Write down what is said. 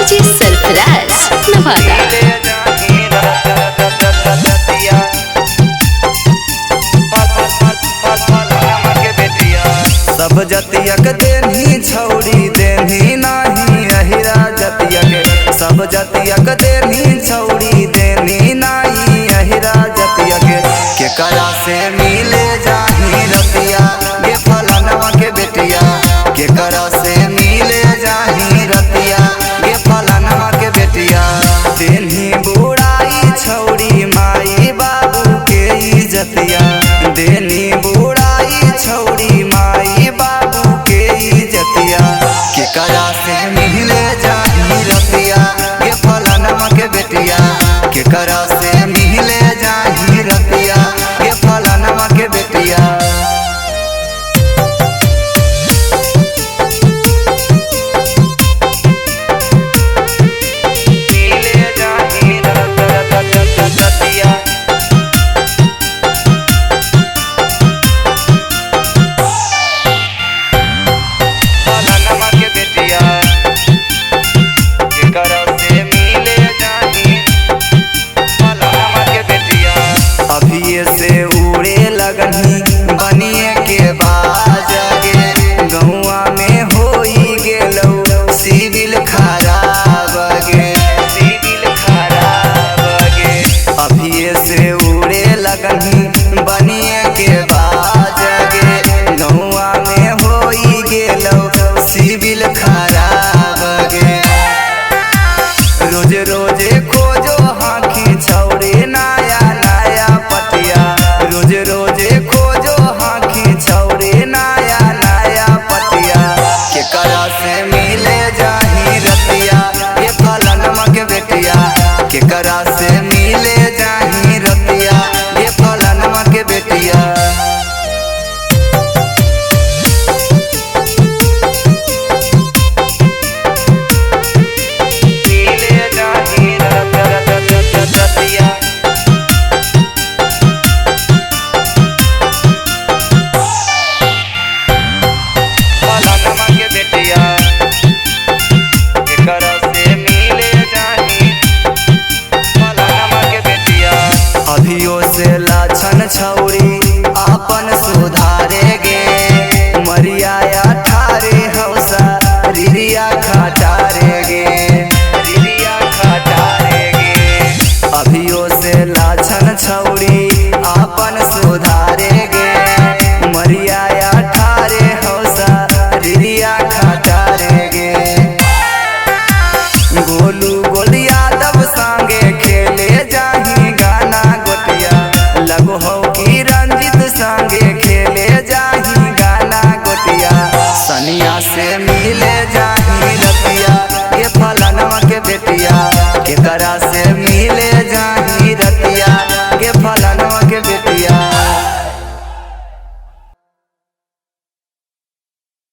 DJ Sarfaraz Nawada. सब जतिया के देनी छौरी देनी नाही अहिरा जतिया के, सब जतिया के देनी छौरी देनी नाही अहिरा जतिया के करा से मिले जाही रतिया गे फलानवा के बेटिया, के करा से मिले जाही रतिया गे फलानवा के बेटिया। देनी बुढ़ाई छौरी माई बाबू के इज्जतिया, देनी बुढ़ाई छौरी माई बाबू के इज्जतिया, के करा से मिले जाही रतिया गे फलानवा के बेटिया, के करा से मिले जाही रतिया गे फलानवा के बेटिया। अभिये से उड़े लगनी बनिए के बाज गे, गहुआ में होई गेलौ सिविल खराब गे, सिविल खराब गे। अभिये से उड़े लगनी बनिए के बाज गे, गहुआ में होई गेलौ सिविल खराब गे। रोज रोज खोजो हाथी छौरे नाया नाया पटिया, रोज रोज खोजो हाथी छौरे नाया नाया पटिया, के करा से मिले जाही रतिया ये फलानवा के बेटिया, के करा से मिले जाही रतिया ये फलानवा के बेटिया। अभियो से लाछन छौरी आपन सुधारे गे, मरिया ठारे हौसा रिरिया खटारे गे, रिरिया खटारे गे। अभियो से लाछन छौरी आपन सुधारे गे, मरिया ठारे हौसा रिरिया खटारे गे। गोलू गोल यादव संगे खेले जाही गाना गोटिया, लगो हो कि रंजित संगे